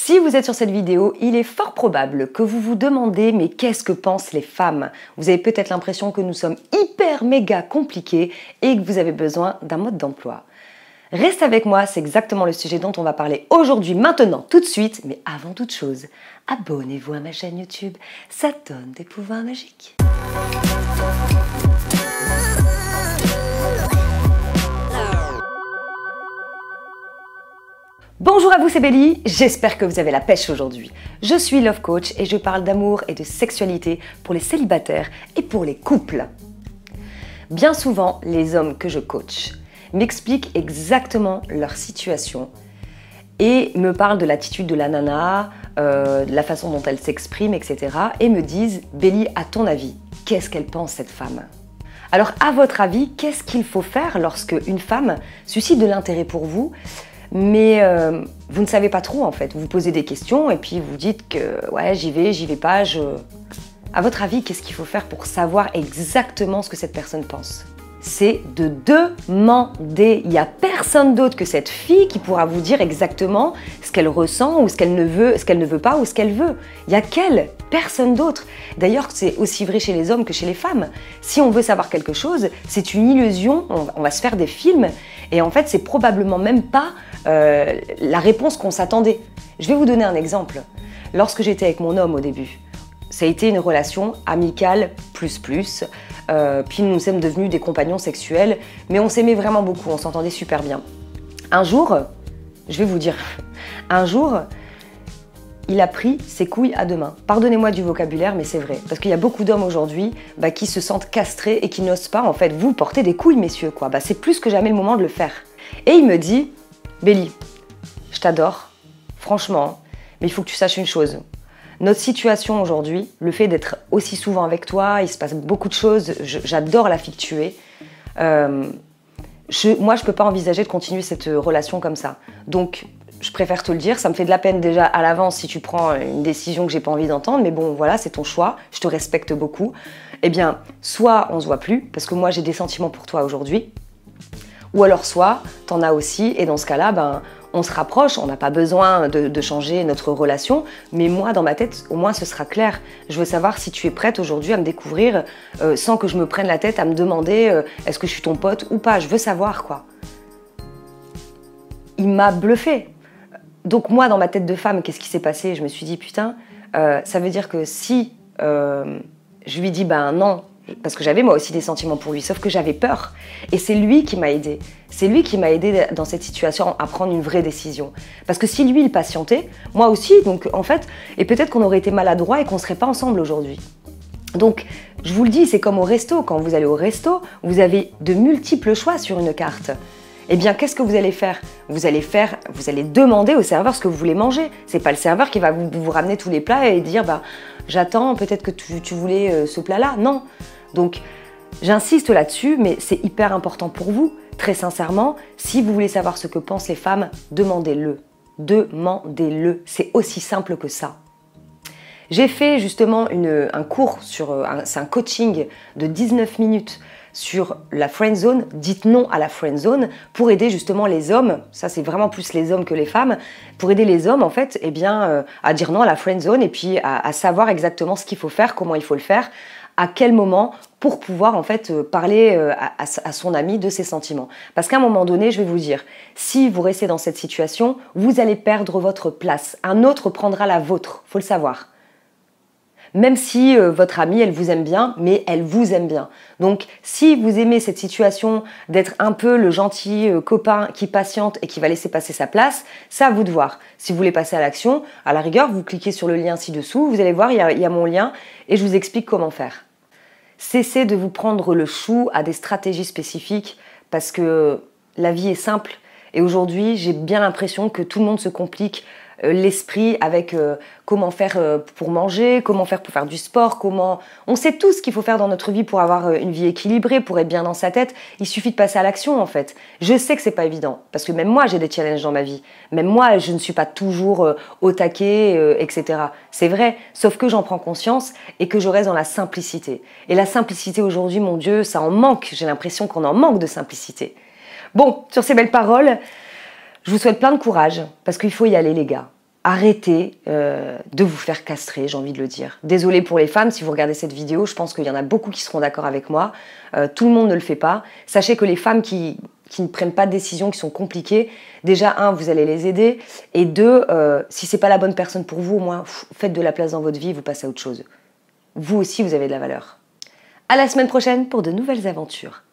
Si vous êtes sur cette vidéo, il est fort probable que vous vous demandez mais qu'est-ce que pensent les femmes? Vous avez peut-être l'impression que nous sommes hyper méga compliqués et que vous avez besoin d'un mode d'emploi. Reste avec moi, c'est exactement le sujet dont on va parler aujourd'hui, maintenant, tout de suite. Mais avant toute chose, abonnez-vous à ma chaîne YouTube, ça donne des pouvoirs magiques. Bonjour à vous, c'est Bélie, j'espère que vous avez la pêche aujourd'hui. Je suis Love Coach et je parle d'amour et de sexualité pour les célibataires et pour les couples. Bien souvent, les hommes que je coach m'expliquent exactement leur situation et me parlent de l'attitude de la nana, de la façon dont elle s'exprime, etc. et me disent « Bélie, à ton avis, qu'est-ce qu'elle pense cette femme ?» Alors, à votre avis, qu'est-ce qu'il faut faire lorsque une femme suscite de l'intérêt pour vous mais vous ne savez pas trop en fait, vous vous posez des questions et puis vous dites que ouais j'y vais pas, À votre avis, qu'est-ce qu'il faut faire pour savoir exactement ce que cette personne pense? C'est de demander. Il n'y a personne d'autre que cette fille qui pourra vous dire exactement ce qu'elle ressent ou ce qu'elle ne veut pas ou ce qu'elle veut. Il n'y a qu'elle, personne d'autre. D'ailleurs, c'est aussi vrai chez les hommes que chez les femmes. Si on veut savoir quelque chose, c'est une illusion, on va se faire des films et en fait, c'est probablement même pas la réponse qu'on s'attendait. Je vais vous donner un exemple. Lorsque j'étais avec mon homme au début, ça a été une relation amicale plus. Puis nous sommes devenus des compagnons sexuels, mais on s'aimait vraiment beaucoup, on s'entendait super bien. Un jour, je vais vous dire, un jour, il a pris ses couilles à deux mains. Pardonnez-moi du vocabulaire, mais c'est vrai. Parce qu'il y a beaucoup d'hommes aujourd'hui qui se sentent castrés et qui n'osent pas, en fait, vous porter des couilles, messieurs, quoi. C'est plus que jamais le moment de le faire. Et il me dit, Bélie, je t'adore, franchement, mais il faut que tu saches une chose. Notre situation aujourd'hui, le fait d'être aussi souvent avec toi, il se passe beaucoup de choses, j'adore la fille que tu es. Moi, je ne peux pas envisager de continuer cette relation comme ça. Donc, je préfère te le dire, ça me fait de la peine déjà à l'avance si tu prends une décision que j'ai pas envie d'entendre, mais bon, voilà, c'est ton choix, je te respecte beaucoup. Eh bien, soit on se voit plus, parce que moi j'ai des sentiments pour toi aujourd'hui, ou alors soit t'en as aussi, et dans ce cas-là, on se rapproche, on n'a pas besoin de changer notre relation, mais moi, dans ma tête, au moins, ce sera clair. Je veux savoir si tu es prête aujourd'hui à me découvrir sans que je me prenne la tête à me demander est-ce que je suis ton pote ou pas. Je veux savoir, quoi. Il m'a bluffé. Donc moi, dans ma tête de femme, qu'est-ce qui s'est passé? Je me suis dit, putain, ça veut dire que si je lui dis, non, parce que j'avais moi aussi des sentiments pour lui, sauf que j'avais peur. Et c'est lui qui m'a aidée. C'est lui qui m'a aidée dans cette situation à prendre une vraie décision. Parce que si lui, il patientait, moi aussi, donc en fait, et peut-être qu'on aurait été maladroits et qu'on ne serait pas ensemble aujourd'hui. Donc, je vous le dis, c'est comme au resto. Quand vous allez au resto, vous avez de multiples choix sur une carte. Eh bien, qu'est-ce que vous allez faire? Vous allez demander au serveur ce que vous voulez manger. C'est pas le serveur qui va vous ramener tous les plats et dire, j'attends, peut-être que tu voulais ce plat-là. Non. Donc, j'insiste là-dessus, mais c'est hyper important pour vous. Très sincèrement, si vous voulez savoir ce que pensent les femmes, demandez-le. Demandez-le. C'est aussi simple que ça. J'ai fait justement un cours c'est un coaching de 19 minutes sur la friend zone, dites non à la friend zone, pour aider justement les hommes, ça c'est vraiment plus les hommes que les femmes, pour aider les hommes en fait, à dire non à la friend zone et puis à savoir exactement ce qu'il faut faire, comment il faut le faire, à quel moment, pour pouvoir en fait parler à son ami de ses sentiments. Parce qu'à un moment donné, je vais vous dire, si vous restez dans cette situation, vous allez perdre votre place. Un autre prendra la vôtre, faut le savoir. Même si votre amie, elle vous aime bien, mais elle vous aime bien. Donc, si vous aimez cette situation d'être un peu le gentil copain qui patiente et qui va laisser passer sa place, c'est à vous de voir. Si vous voulez passer à l'action, à la rigueur, vous cliquez sur le lien ci-dessous, vous allez voir, il y a mon lien et je vous explique comment faire. Cessez de vous prendre le chou à des stratégies spécifiques parce que la vie est simple. Et aujourd'hui, j'ai bien l'impression que tout le monde se complique l'esprit avec comment faire pour manger, comment faire pour faire du sport, On sait tout ce qu'il faut faire dans notre vie pour avoir une vie équilibrée, pour être bien dans sa tête. Il suffit de passer à l'action en fait. Je sais que c'est pas évident, parce que même moi j'ai des challenges dans ma vie. Même moi je ne suis pas toujours au taquet, etc. C'est vrai, sauf que j'en prends conscience et que je reste dans la simplicité. Et la simplicité aujourd'hui, mon Dieu, ça en manque. J'ai l'impression qu'on en manque de simplicité. Bon, sur ces belles paroles, je vous souhaite plein de courage, parce qu'il faut y aller les gars. arrêtez de vous faire castrer, j'ai envie de le dire. Désolée pour les femmes, si vous regardez cette vidéo, je pense qu'il y en a beaucoup qui seront d'accord avec moi. Tout le monde ne le fait pas. Sachez que les femmes qui ne prennent pas de décisions, qui sont compliquées, déjà, un, vous allez les aider, et deux, si c'est pas la bonne personne pour vous, au moins, faites de la place dans votre vie, vous passez à autre chose. Vous aussi, vous avez de la valeur. À la semaine prochaine pour de nouvelles aventures.